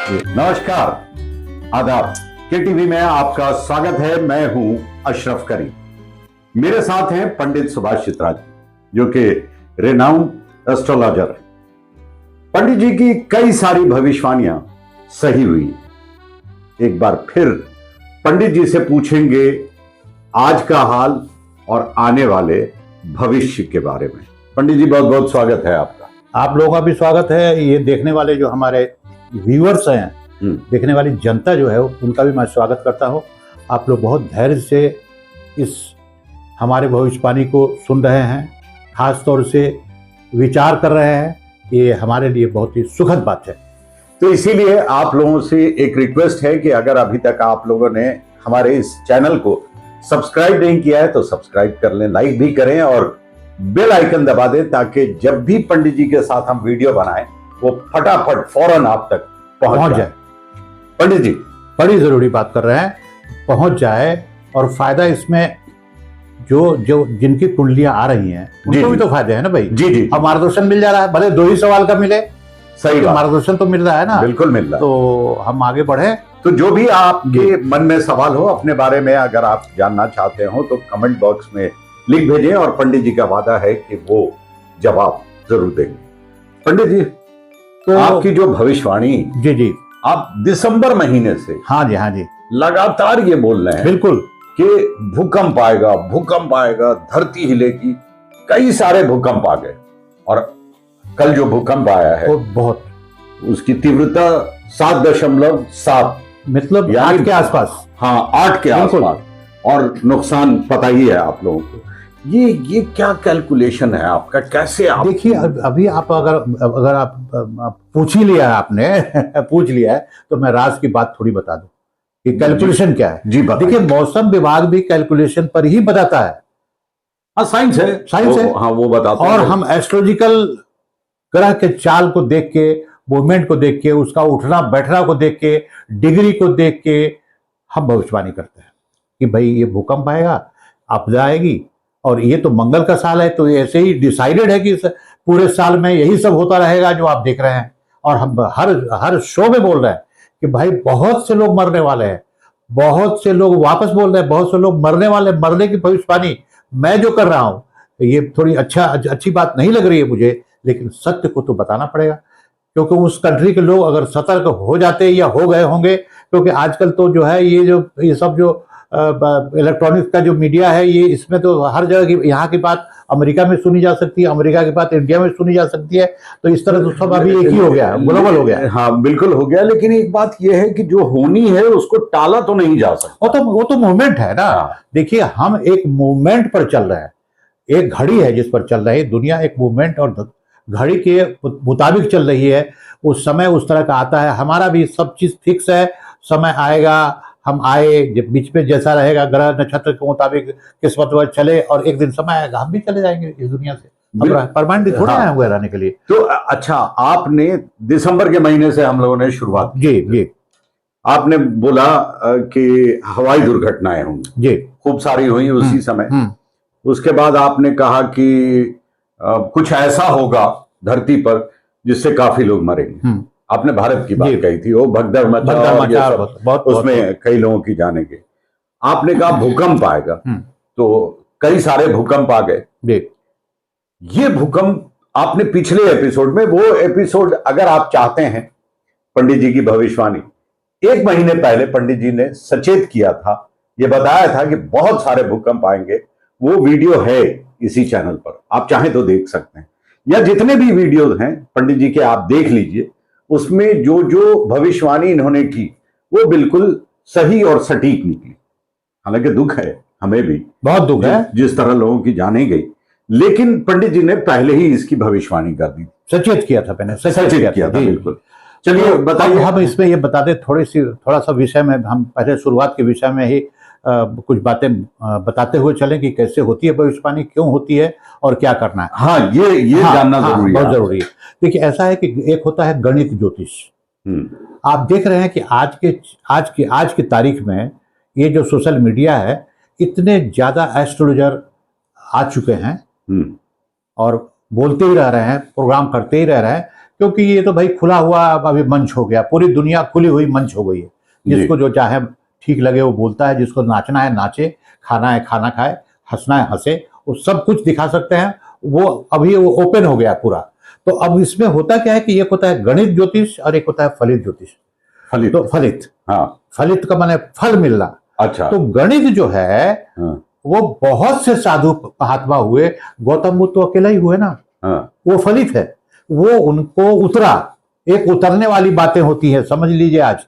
नमस्कार, आदाब। केटीवी में आपका स्वागत है। मैं हूं अशरफ करीम। मेरे साथ हैं पंडित सुभाष चित्रा जी, जो कि रेनाउंड एस्ट्रोलॉजर है। पंडित जी की कई सारी भविष्यवाणियां सही हुई। एक बार फिर पंडित जी से पूछेंगे आज का हाल और आने वाले भविष्य के बारे में। पंडित जी, बहुत बहुत स्वागत है आपका। आप लोगों का भी स्वागत है। ये देखने वाले जो हमारे व्यूअर्स हैं, देखने वाली जनता जो है, उनका भी मैं स्वागत करता हूँ। आप लोग बहुत धैर्य से इस हमारे भविष्यवाणी को सुन रहे हैं, खास तौर से विचार कर रहे हैं। ये हमारे लिए बहुत ही सुखद बात है। तो इसीलिए आप लोगों से एक रिक्वेस्ट है कि अगर अभी तक आप लोगों ने हमारे इस चैनल को सब्सक्राइब नहीं किया है तो सब्सक्राइब कर लें, लाइक भी करें और बेल आइकन दबा दें, ताकि जब भी पंडित जी के साथ हम वीडियो बनाएं वो फटाफट फौरन आप तक पहुंच जाए। पंडित जी, बड़ी जरूरी बात कर रहे हैं, पहुंच जाए। और फायदा इसमें जो जो जिनकी कुंडलियां आ रही हैं उनको भी तो फायदे है ना भाई। जी जी, अब मार्गदर्शन मिल जा रहा है, भले 2 ही सवाल का मिले, सही तो मार्गदर्शन तो मिल रहा है ना। बिल्कुल मिल रहा है। तो हम आगे बढ़े। तो जो भी आपके मन में सवाल हो अपने बारे में, अगर आप जानना चाहते हो तो कमेंट बॉक्स में लिख भेजें और पंडित जी का वादा है कि वो जवाब जरूर देंगे। पंडित जी, तो आपकी जो भविष्यवाणी, जी जी, आप दिसंबर महीने से हाँ जी, हाँ जी, लगातार ये बोल रहे हैं बिल्कुल कि भूकंप आएगा, भूकंप आएगा, धरती हिलेगी। कई सारे भूकंप आ गए और कल जो भूकंप आया है वो बहुत, उसकी तीव्रता 7.7, मतलब 8 के आसपास। हाँ, 8 के आसपास, और नुकसान पता ही है आप लोगों को। ये क्या कैलकुलेशन है आपका, कैसे आप? देखिए, अभी आप अगर आप पूछ ही लिया है आपने पूछ लिया है, तो मैं राज की बात थोड़ी बता दूं कि कैलकुलेशन क्या है। जी बताइए। देखिए, मौसम विभाग भी कैलकुलेशन पर ही बताता है। हाँ, साइंस है, साइंस है। हाँ, वो बताते हैं। और हम एस्ट्रोलॉजिकल ग्रह के चाल को देख के, मूवमेंट को देख के, उसका उठना बैठना को देख के, डिग्री को देख के हम भविष्यवाणी करते हैं कि भाई ये भूकंप आएगा, आपदा आएगी। और ये तो मंगल का साल है, तो ये ऐसे ही डिसाइडेड है कि पूरे साल में यही सब होता रहेगा जो आप देख रहे हैं। और हम हर शो में बोल रहे हैं कि भाई बहुत से लोग मरने वाले हैं, बहुत से लोग वापस बोल रहे हैं, बहुत से लोग मरने वाले। मरने की भविष्यवाणी मैं जो कर रहा हूं, ये थोड़ी अच्छी बात नहीं लग रही है मुझे, लेकिन सत्य को तो बताना पड़ेगा। क्योंकि उस कंट्री के लोग अगर सतर्क हो जाते या हो गए होंगे, क्योंकि आजकल तो जो है ये सब जो इलेक्ट्रॉनिक्स का जो मीडिया है, ये इसमें तो हर जगह की, यहाँ की बात अमेरिका में सुनी जा सकती है, अमेरिका की बात इंडिया में सुनी जा सकती है। तो इस तरह तो सब अभी एक ही हो गया है, ग्लोबल हो गया है। हाँ, बिल्कुल हो गया। लेकिन एक बात यह है कि जो होनी है उसको टाला तो नहीं जा सकता। वो तो मूवमेंट है ना। देखिए, हम एक मूवमेंट पर चल रहे हैं, एक घड़ी है जिस पर चल रही है दुनिया। एक मूवमेंट और घड़ी के मुताबिक चल रही है। उस समय उस तरह का आता है। हमारा भी सब चीज फिक्स है। समय आएगा, हम आए, जब बीच में जैसा रहेगा ग्रह नक्षत्र के मुताबिक किस्मत वह चले, और एक दिन समय आएगा हम भी चले जाएंगे इस दुनिया से। परमानेंट थोड़े आए हुए रहने के लिए। तो अच्छा, आपने दिसंबर के महीने से हम लोगों ने शुरुआत, जी जी, आपने बोला कि हवाई दुर्घटनाएं होंगी, जी, खूब सारी हुई उसी समय। उसके बाद आपने कहा कि कुछ ऐसा होगा धरती पर जिससे काफी लोग मरेंगे। आपने भारत की बात कही थी, वो भगदड़ मचा, उसमें कई लोगों की जाने गई। आपने कहा भूकंप आएगा, तो कई सारे भूकंप आ गए। ये भूकंप आपने पिछले एपिसोड में, वो एपिसोड अगर आप चाहते हैं पंडित जी की भविष्यवाणी, 1 महीने पहले पंडित जी ने सचेत किया था, ये बताया था कि बहुत सारे भूकंप आएंगे। वो वीडियो है इसी चैनल पर, आप चाहें तो देख सकते हैं, या जितने भी वीडियोज हैं पंडित जी के आप देख लीजिए। उसमें जो जो भविष्यवाणी इन्होंने की वो बिल्कुल सही और सटीक निकली। हालांकि दुख है, हमें भी बहुत दुख है जिस तरह लोगों की जाने गई, लेकिन पंडित जी ने पहले ही इसकी भविष्यवाणी कर दी, सचेत किया था। मैंने सचेत किया था, बिल्कुल। चलिए बताइए। हम इसमें ये बता दें, थोड़ा सा विषय में, हम पहले शुरुआत के विषय में ही कुछ बातें बताते हुए चलें कि कैसे होती है भविष्यवाणी, क्यों होती है और क्या करना है। हाँ, ये जानना जरूरी है, बहुत जरूरी है। देखिए, ऐसा है कि एक होता है गणित ज्योतिष। आप देख रहे हैं कि आज की तारीख में ये जो सोशल मीडिया है, इतने ज्यादा एस्ट्रोलॉजर आ चुके हैं और बोलते ही रह रहे हैं, प्रोग्राम करते ही रह रहे हैं क्योंकि ये तो भाई खुला हुआ अभी मंच हो गया, पूरी दुनिया खुली हुई मंच हो गई है। जिसको जो चाहे ठीक लगे वो बोलता है, जिसको नाचना है नाचे, खाना है खाना खाए, हंसना है हंसे, वो सब कुछ दिखा सकते हैं। वो अभी वो ओपन हो गया पूरा। तो अब इसमें होता क्या है कि एक होता है गणित ज्योतिष और एक होता है फलित ज्योतिष। फलित, तो फलित, हाँ, फलित का माने फल मिलना। अच्छा। तो गणित जो है वो बहुत से साधु महात्मा हुए, गौतम बुद्ध तो अकेला ही हुए ना, वो फलित है, वो उनको उतरा। एक उतरने वाली बातें होती है, समझ लीजिए। आज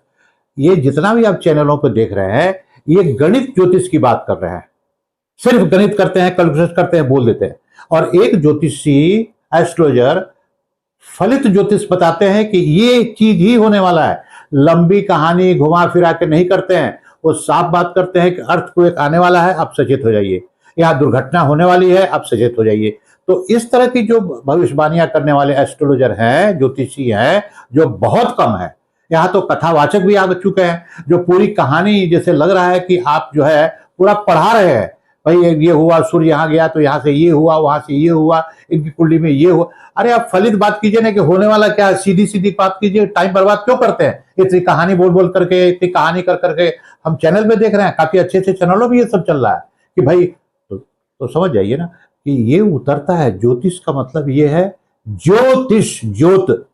ये जितना भी आप चैनलों पर देख रहे हैं, ये गणित ज्योतिष की बात कर रहे हैं, सिर्फ गणित करते हैं, कैलकुलेट करते हैं, बोल देते हैं। और एक ज्योतिषी एस्ट्रोलॉजर फलित ज्योतिष बताते हैं कि ये चीज ही होने वाला है। लंबी कहानी घुमा फिरा के नहीं करते हैं, वो साफ बात करते हैं कि अर्थक्वेक आने वाला है, आप सचेत हो जाइए, यहाँ दुर्घटना होने वाली है, आप सचेत हो जाइए। तो इस तरह की जो भविष्यवाणियां करने वाले एस्ट्रोलॉजर हैं, ज्योतिषी हैं, जो बहुत कम है। यहाँ तो कथावाचक भी आ चुके हैं, जो पूरी कहानी जैसे लग रहा है कि आप जो है पूरा पढ़ा रहे हैं। भाई ये हुआ, सूर्य यहाँ गया तो यहाँ से ये हुआ, वहां से ये हुआ, इनकी कुंडली में ये हुआ। अरे आप फलित बात कीजिए ना कि होने वाला क्या है, सीधी सीधी बात कीजिए। टाइम बर्बाद क्यों करते हैं इतनी कहानी बोल बोल करके, इतनी कहानी कर करके? हम चैनल में देख रहे हैं, काफी अच्छे अच्छे चैनलों में ये सब चल रहा है कि भाई तो समझ जाइए ना कि ये उतरता है। ज्योतिष का मतलब ये है ज्योतिष, ज्योत,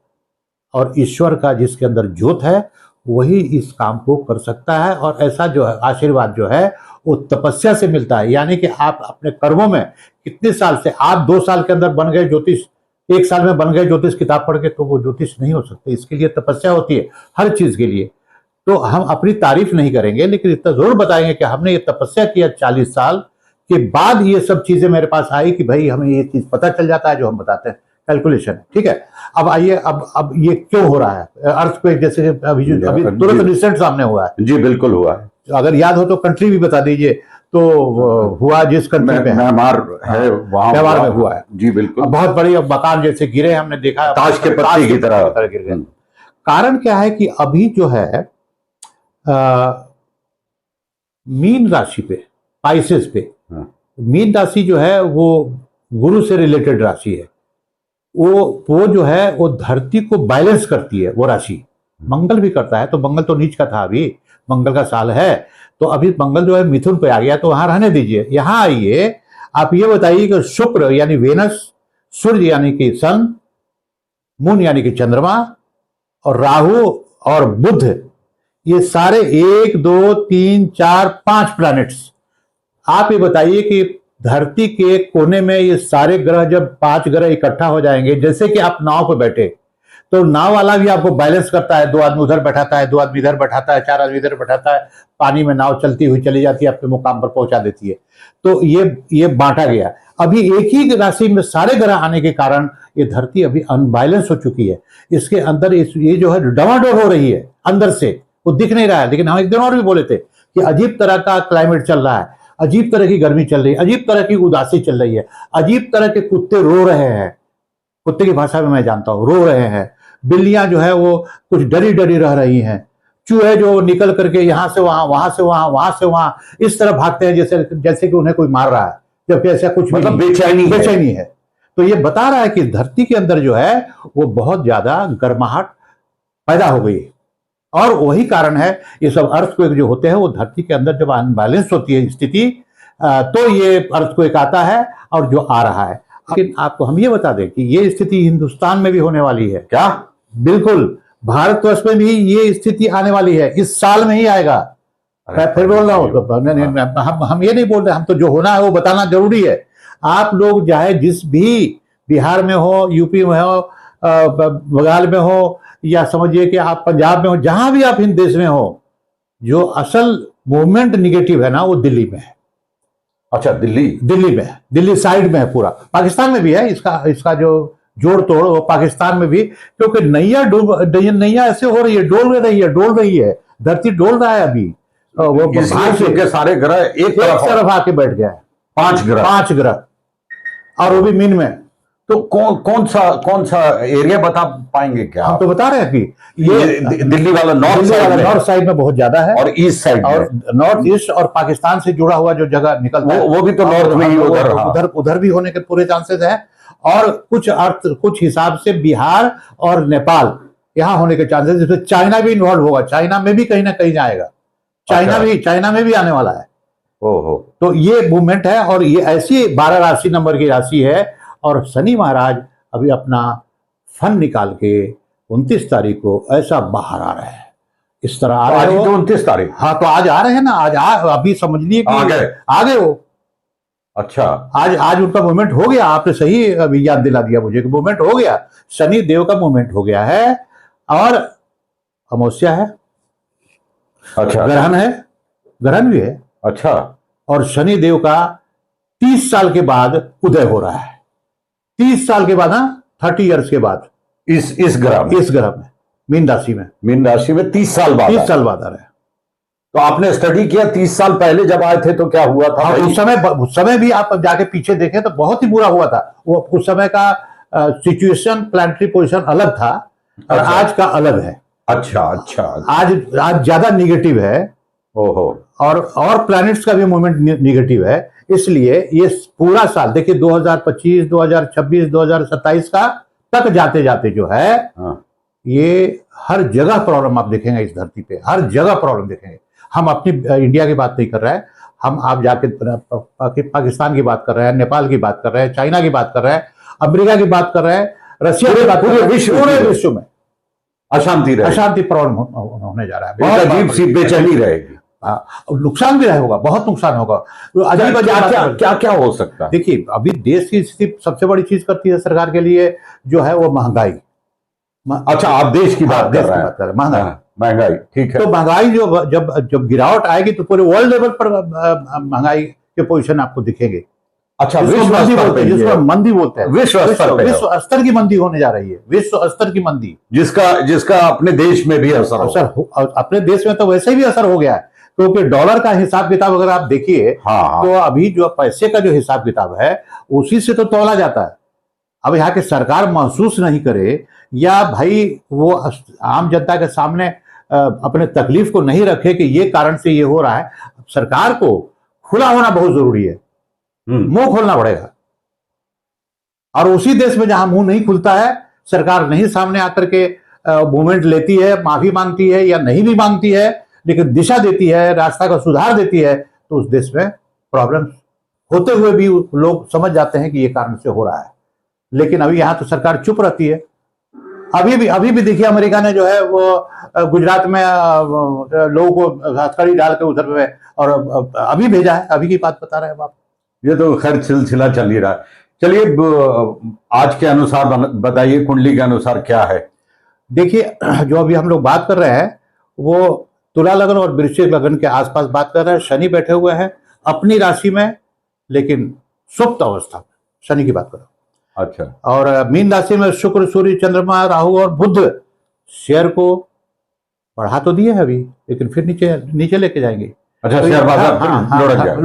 और ईश्वर का जिसके अंदर ज्योत है वही इस काम को कर सकता है। और ऐसा जो है आशीर्वाद जो है वो तपस्या से मिलता है। यानी कि आप अपने कर्मों में कितने साल से, आप 2 साल के अंदर बन गए ज्योतिष, 1 साल में बन गए ज्योतिष किताब पढ़ के, तो वो ज्योतिष नहीं हो सकते। इसके लिए तपस्या होती है हर चीज के लिए। तो हम अपनी तारीफ नहीं करेंगे, लेकिन इतना जरूर बताएंगे कि हमने ये तपस्या किया 40 साल के बाद ये सब चीजें मेरे पास आई कि भाई हमें ये चीज पता चल जाता है जो हम बताते हैं, कैलकुलेशन। ठीक है, अब आइए, अब ये क्यों हो रहा है अर्थक्वेक? जैसे अभी तुरंत रिसेंट सामने हुआ है। जी बिल्कुल हुआ है। अगर याद हो तो कंट्री भी बता दीजिए। तो हुआ जिस कंट्री में म्यांमार है, वहां म्यांमार में हुआ है। जी बिल्कुल, बहुत बड़ी मकान जैसे गिरे, हमने देखा ताश के पत्ते की तरह गिर गए। कारण क्या है कि अभी जो है मीन राशि पे, पाइसेस पे, मीन राशि जो है वो गुरु से रिलेटेड राशि है। वो जो है वो धरती को बैलेंस करती है, वो राशि। मंगल भी करता है, तो मंगल तो नीच का था, अभी मंगल का साल है, तो अभी मंगल जो है मिथुन पे आ गया, तो वहां रहने दीजिए। यहां आइए, आप ये बताइए कि शुक्र यानी वेनस, सूर्य यानी कि सन, मून यानी कि चंद्रमा, और राहु और बुध, ये सारे 1 2 3 4 5 प्लैनेट्स। आप ये बताइए कि धरती के कोने में ये सारे ग्रह, जब 5 ग्रह इकट्ठा हो जाएंगे, जैसे कि आप नाव पर बैठे, तो नाव वाला भी आपको बैलेंस करता है। 2 आदमी उधर बैठाता है, 2 आदमी इधर बैठाता है, 4 आदमी इधर बैठाता है, पानी में नाव चलती हुई चली जाती है, अपने मुकाम पर पहुंचा देती है। तो ये बांटा गया। अभी एक ही राशि में सारे ग्रह आने के कारण ये धरती अभी अनबैलेंस हो चुकी है। इसके अंदर ये जो है डवाडोल हो रही है अंदर से, वो दिख नहीं रहा है। लेकिन हम एक दिन और भी बोले थे कि अजीब तरह का क्लाइमेट चल रहा है, अजीब तरह की गर्मी चल रही है, अजीब तरह की उदासी चल रही है, अजीब तरह के कुत्ते रो रहे हैं। कुत्ते की भाषा में मैं जानता हूं, रो रहे हैं। बिल्लियां जो है वो कुछ डरी डरी रह रही हैं। चूहे जो निकल करके यहां से वहां, वहां से वहां, वहां से वहां इस तरह भागते हैं जैसे कि उन्हें कोई मार रहा है, जबकि ऐसा कुछ मतलब बेचैनी है। तो ये बता रहा है कि धरती के अंदर जो है वो बहुत ज्यादा गर्माहट पैदा हो गई। और वही कारण है ये सब अर्थक्वेक जो होते हैं, वो धरती के अंदर जब अनबैलेंस होती है स्थिति, तो ये अर्थक्वेक आता है और जो आ रहा है। लेकिन आपको हम ये बता दें कि ये स्थिति हिंदुस्तान में भी होने वाली है। क्या? बिल्कुल, भारतवर्ष में भी ये स्थिति आने वाली है, इस साल में ही आएगा। मैं फिर बोल रहा हूँ, तो हम ये नहीं बोल रहे, हम तो जो होना है वो बताना जरूरी है। आप लोग चाहे जिस भी, बिहार में हो, यूपी में हो, बंगाल में हो, या समझिए कि आप पंजाब में हो, जहां भी आप हिंद देश में हो, जो असल मूवमेंट निगेटिव है ना, वो दिल्ली में है। अच्छा, दिल्ली में, दिल्ली साइड में है पूरा। पाकिस्तान में भी है इसका जो जोड़ तोड़, वो पाकिस्तान में भी, क्योंकि नैया ऐसे हो रही है, डोल रही है, धरती डोल रहा है अभी। वो सारे ग्रह एक तरफ आके बैठ गया है, 5 ग्रह, और वो भी मीन में। तो कौन सा एरिया बता पाएंगे क्या? हम तो बता रहे हैं कि ये दिल्ली वाला नॉर्थ साइड में बहुत ज्यादा है, और ईस्ट साइड और नॉर्थ ईस्ट और पाकिस्तान से जुड़ा हुआ जो जगह निकलता है वो भी तो नॉर्थ में ही उधर भी होने के पूरे चांसेस है। और कुछ हिसाब से बिहार और नेपाल यहाँ होने के चांसेस, जिसमें चाइना भी इन्वॉल्व होगा, चाइना में भी कहीं ना कहीं जाएगा, चाइना में भी आने वाला है। ओहो। तो ये मूवमेंट है, और ये ऐसी 12 राशि नंबर की राशि है, और शनि महाराज अभी अपना फन निकाल के 29 तारीख को ऐसा बाहर आ रहे हैं, इस तरह आ रहे हैं। 29 तारीख? हाँ, तो आज आ रहे हैं ना, अभी समझ लिए आ गए वो। अच्छा, आज उनका मूवमेंट हो गया। आपने सही अभी याद दिला दिया मुझे कि मूवमेंट हो गया, शनि देव का मूवमेंट हो गया है, और अमावस्या है। अच्छा, ग्रहण भी है। अच्छा, और शनि देव का 30 साल के बाद उदय हो रहा है, 30 साल के बाद, 30 ईयर्स के बाद, इस ग्रह में मीन राशि में 30 साल बाद आ रहे हैं। तो आपने स्टडी किया 30 साल पहले जब आए थे तो क्या हुआ था? उस समय भी आप जाके पीछे देखें तो बहुत ही बुरा हुआ था। वो उस समय का सिचुएशन, प्लानिटरी पोजीशन अलग था, और आज का अलग है। अच्छा, आज ज्यादा निगेटिव है। ओहो। और प्लैनेट्स का भी मूवमेंट निगेटिव है, इसलिए ये पूरा साल देखिए 2025, 2026, 2027 का तक जाते जाते जो है, ये हर जगह प्रॉब्लम आप देखेंगे इस धरती पे, हर जगह प्रॉब्लम देखेंगे। हम अपनी इंडिया की बात नहीं कर रहे हैं, हम आप जाके पाकिस्तान की बात कर रहे हैं, नेपाल की बात कर रहे हैं, चाइना की बात कर रहे हैं, अमेरिका की बात कर रहे हैं, रशिया की बात कर रहे हैं। पूरे विश्व में अशांति प्रॉब्लम होने जा रहा है, बहुत अजीब सी बेचैनी रहेगी। नुकसान भी होगा, बहुत नुकसान होगा। क्या हो सकता है? देखिए, अभी देश की स्थिति सबसे बड़ी चीज करती है सरकार के लिए जो है वो महंगाई। अच्छा, आप देश की बात कर रहे हैं, महंगाई, ठीक है। तो महंगाई जो जब गिरावट आएगी तो पूरे वर्ल्ड लेवल पर महंगाई के पोजीशन आपको दिखेंगे। अच्छा, जिसको मंदी बोलते हैं, विश्व स्तर की मंदी होने जा रही है, विश्व स्तर की मंदी, जिसका अपने देश में भी असर अपने देश में तो वैसे भी असर हो गया है, क्योंकि डॉलर का हिसाब किताब अगर आप देखिए, तो अभी जो पैसे का जो हिसाब किताब है उसी से तो तौला जाता है। अब यहाँ की सरकार महसूस नहीं करे, या भाई वो आम जनता के सामने अपने तकलीफ को नहीं रखे कि ये कारण से ये हो रहा है। सरकार को खुला होना बहुत जरूरी है, मुंह खोलना पड़ेगा। और उसी देश में जहां मुंह नहीं खुलता है, सरकार नहीं सामने आकर के मूवमेंट लेती है, माफी मांगती है या नहीं भी मांगती है, लेकिन दिशा देती है, रास्ता का सुधार देती है, तो उस देश में प्रॉब्लम होते हुए भी लोग समझ जाते हैं कि ये कारण से हो रहा है। लेकिन अभी यहाँ तो सरकार चुप रहती है। अभी भी देखिए, अमेरिका ने जो है वो गुजरात में लोगों को हथकड़ी डाल के उधर में, और अभी भेजा है, अभी की बात बता रहे हैं आप। ये तो खैर सिलसिला चल ही रहा है। चलिए, आज के अनुसार बताइए, कुंडली के अनुसार क्या है? देखिए, जो अभी हम लोग बात कर रहे हैं वो तुला लगन और वृश्चिक लगन के आसपास बात कर रहे हैं। शनि बैठे हुए हैं अपनी राशि में, लेकिन सुप्त अवस्था में शनि की बात कर रहा हूं। अच्छा। और मीन राशि में शुक्र, सूर्य, चंद्रमा, राहु और बुध शेयर को बढ़ा तो दिए है अभी, लेकिन फिर नीचे लेके जाएंगे। अच्छा, शेयर बाजार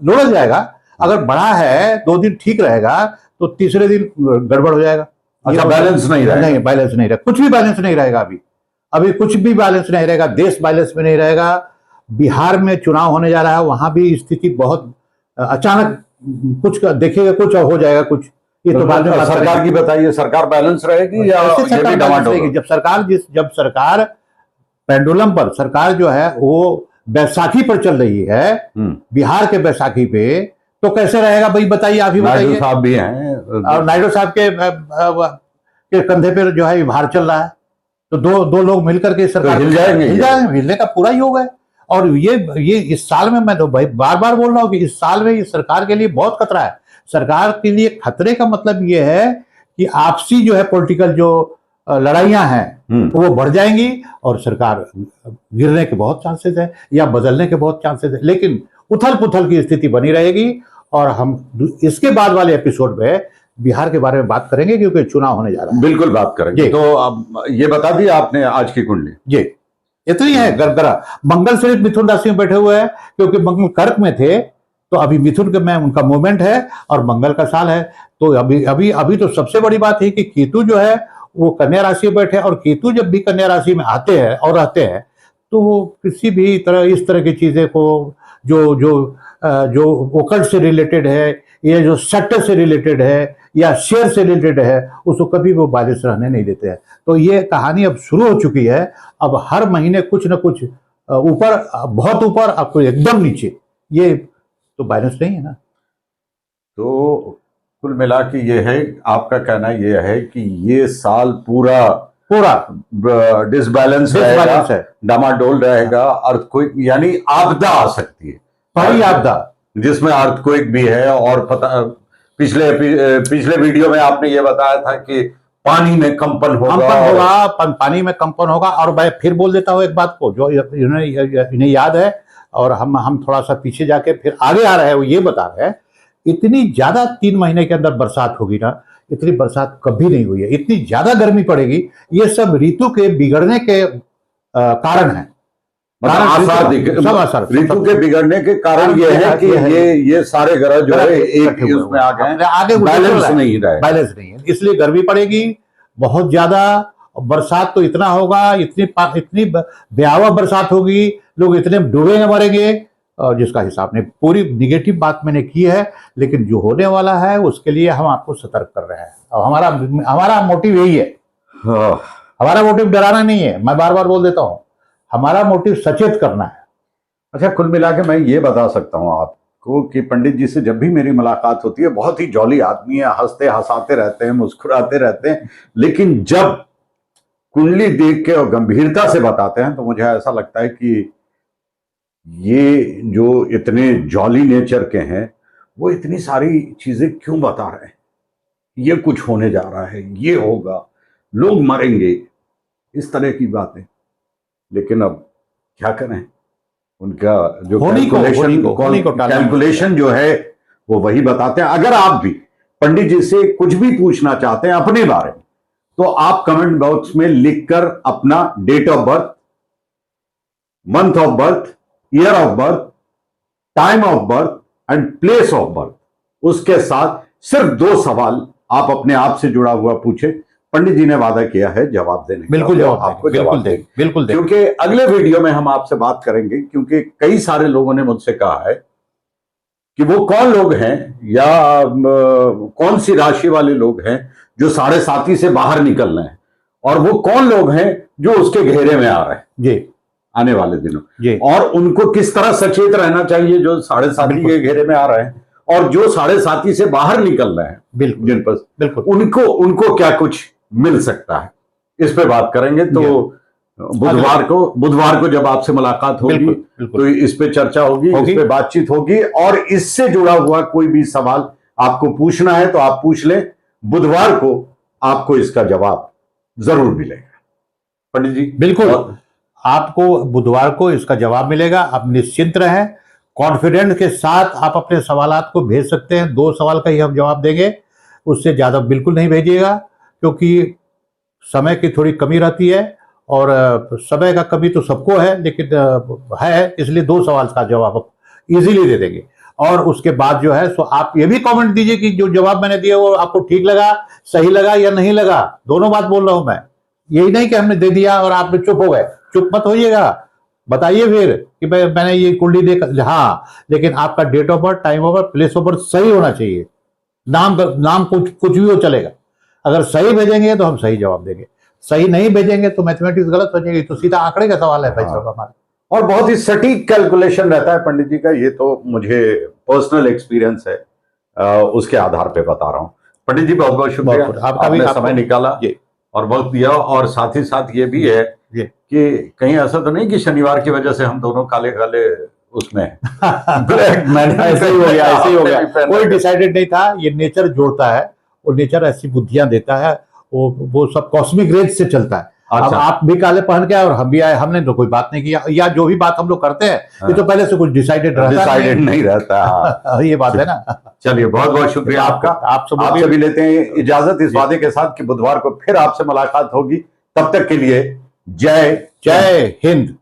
लुढ़क जाएगा। अगर बढ़ा है 2 दिन ठीक रहेगा, तो तीसरे दिन गड़बड़ हो जाएगा। अच्छा, बैलेंस नहीं रहेगा? नहीं, बैलेंस नहीं रहेगा, कुछ भी बैलेंस नहीं रहेगा। अभी कुछ भी बैलेंस नहीं रहेगा, देश बैलेंस में नहीं रहेगा। बिहार में चुनाव होने जा रहा है, वहां भी स्थिति बहुत अचानक कुछ देखिएगा, कुछ हो जाएगा कुछ। ये तो बाद में सरकार की बताइए, सरकार बैलेंस रहेगी या रहेगी? जब सरकार पेंडुलम पर, सरकार जो है वो बैसाखी पर चल रही है, बिहार के बैसाखी पे, तो कैसे रहेगा भाई? बताइए, आप ही बताइए। नायडू साहब भी हैं, और नायडू साहब के कंधे पर जो है भार चल रहा है, तो दो लोग मिलकर के सरकार हिल जाएंगे। हिलने का पूरा योग है। और ये इस साल में, मैं तो भाई बार बार बोल रहा हूँ कि इस साल में ये सरकार के लिए बहुत खतरा है। सरकार के लिए खतरे का मतलब ये है कि आपसी जो है पॉलिटिकल जो लड़ाइयां हैं वो बढ़ जाएंगी, और सरकार गिरने के बहुत चांसेस है, या बदलने के बहुत चांसेस है। लेकिन उथल पुथल की स्थिति बनी रहेगी। और हम इसके बाद वाले एपिसोड में बिहार के बारे में बात करेंगे, क्योंकि चुनाव होने जा रहा है। बिल्कुल बात करेंगे। तो अब ये बता दिया आपने आज की कुंडली? जी, इतनी है। गरगरा मंगल सिर्फ मिथुन राशि में बैठे हुए हैं, क्योंकि मंगल कर्क में थे, तो अभी मिथुन के में उनका मूवमेंट है, और मंगल का साल है। तो अभी अभी अभी तो सबसे बड़ी बात है कि केतु जो है वो कन्या राशि में बैठे, और केतु जब भी कन्या राशि में आते हैं और रहते हैं तो वो किसी भी तरह इस तरह की चीजें को जो जो जो ओकल्ट से रिलेटेड है या जो सेक्टर से रिलेटेड है या शेयर से रिलेटेड है उसको कभी वो बैलेंस रहने नहीं देते हैं। तो ये कहानी अब शुरू हो चुकी है। अब हर महीने कुछ न कुछ ऊपर, बहुत ऊपर, आपको एकदम नीचे, ये तो बैलेंस नहीं है ना। तो कुल मिला के ये है, आपका कहना ये है कि ये साल पूरा डिसबैलेंस रहेगा, डामाडोल रहेगा, अर्थक्वेक यानी आपदा आ सकती है, बड़ी आपदा, जिसमें अर्थक्वेक भी है। और पता पिछले वीडियो में आपने ये बताया था कि पानी में कंपन होगा, पानी में कंपन होगा। और मैं फिर बोल देता हूँ एक बात को जो इन्हें याद है, और हम थोड़ा सा पीछे जाके फिर आगे आ रहे हैं, वो ये बता रहे हैं इतनी ज्यादा 3 महीने के अंदर बरसात होगी ना, इतनी बरसात कभी नहीं हुई है, इतनी ज्यादा गर्मी पड़ेगी। ये सब ऋतु के बिगड़ने के कारण है, ऋतु के बिगड़ने के कारण ये है कि ये सारे ग्रह जो है एक उसमें आ गए, आगे बैलेंस नहीं है, इसलिए गर्मी पड़ेगी बहुत ज्यादा। बरसात तो इतना होगा, इतनी भयावह बरसात होगी, लोग इतने डूबे न मरेंगे, जिसका हिसाब नहीं। पूरी निगेटिव बात मैंने की है, लेकिन जो होने वाला है उसके लिए हम आपको सतर्क कर रहे हैं। और हमारा मोटिव यही है, हमारा मोटिव डराना नहीं है, मैं बार बार बोल देता हूं, हमारा मोटिव सचेत करना है। अच्छा, कुल मिला के मैं ये बता सकता हूं आपको कि पंडित जी से जब भी मेरी मुलाकात होती है, बहुत ही जॉली आदमी है, हंसते हंसाते रहते हैं, मुस्कुराते रहते हैं, लेकिन जब कुंडली देख के और गंभीरता से बताते हैं तो मुझे ऐसा लगता है कि ये जो इतने जॉली नेचर के हैं वो इतनी सारी चीजें क्यों बता रहे हैं, ये कुछ होने जा रहा है, ये होगा, लोग मरेंगे, इस तरह की बातें। लेकिन अब क्या करें, उनका जो कैलकुलेशन जो है वो वही बताते हैं। अगर आप भी पंडित जी से कुछ भी पूछना चाहते हैं अपने बारे में, तो आप कमेंट बॉक्स में लिखकर अपना date of birth, month of birth, year of birth, time of birth and place of birth, उसके साथ सिर्फ 2 सवाल आप अपने आप से जुड़ा हुआ पूछे। पंडित जी ने वादा किया है जवाब देने का, बिल्कुल आपको जवाब देंगे, बिल्कुल देंगे। क्योंकि अगले वीडियो में हम आपसे बात करेंगे, क्योंकि कई सारे लोगों ने मुझसे कहा है कि वो कौन लोग हैं या कौन सी राशि वाले लोग हैं जो 7.5 से बाहर निकल रहे हैं, और वो कौन लोग हैं जो उसके घेरे में आ रहे हैं जी आने वाले दिनों, और उनको किस तरह सचेत रहना चाहिए जो 7.5 के घेरे में आ रहे हैं, और जो 7.5 से बाहर निकल रहे हैं जिन पर बिल्कुल उनको क्या कुछ मिल सकता है, इस पे बात करेंगे। तो बुधवार को जब आपसे मुलाकात होगी तो इस पे चर्चा होगी, इस पे बातचीत होगी, और इससे जुड़ा हुआ कोई भी सवाल आपको पूछना है तो आप पूछ लें। बुधवार को आपको इसका जवाब जरूर मिलेगा पंडित जी। बिल्कुल, आपको बुधवार को इसका जवाब मिलेगा। आप निश्चिंत रहें, कॉन्फिडेंस के साथ आप अपने सवालात को भेज सकते हैं। 2 सवाल का ही हम जवाब देंगे, उससे ज्यादा बिल्कुल नहीं भेजिएगा, क्योंकि समय की थोड़ी कमी रहती है, और समय का कमी तो सबको है, लेकिन है, इसलिए 2 सवाल का जवाब आप इजीली दे देंगे। और उसके बाद जो है सो आप ये भी कमेंट दीजिए कि जो जवाब मैंने दिया वो आपको ठीक लगा, सही लगा या नहीं लगा। दोनों बात बोल रहा हूं मैं, यही नहीं कि हमने दे दिया और आप चुप हो गए। चुप मत होइएगा, बताइए फिर कि मैंने ये कुंडली देखा, हाँ, लेकिन आपका date of birth, time of birth, place of birth सही होना चाहिए। नाम कुछ भी हो चलेगा। अगर सही भेजेंगे तो हम सही जवाब देंगे, सही नहीं भेजेंगे तो मैथमेटिक्स गलत हो जाएगी। तो सीधा आंकड़े का सवाल है भाई साहब हमारा, और बहुत ही सटीक कैलकुलेशन रहता है पंडित जी का। ये तो मुझे पर्सनल एक्सपीरियंस है, उसके आधार पे बता रहा हूँ। पंडित जी बहुत बहुत शुक्रिया, आपने समय निकाला और वक्त दिया। और साथ ही साथ ये भी है कि कहीं ऐसा तो नहीं कि शनिवार की वजह से हम दोनों काले काले उसमें ऐसे ही हो गया, कोई डिसाइडेड नहीं था। ये नेचर जोड़ता है, और नेचर ऐसी बुद्धियां देता है, वो सब कॉस्मिक रेज से चलता है। अब आप भी काले पहन के आए और हम भी आए, हमने तो कोई बात नहीं किया, या जो भी बात हम लोग करते हैं ये तो पहले से कुछ डिसाइडेड नहीं रहता। ये बात है ना। चलिए बहुत बहुत शुक्रिया आपका। आपसे भी लेते हैं इजाजत इस वादे के साथ कि बुधवार को फिर आपसे मुलाकात होगी। तब तक के लिए जय हिंद।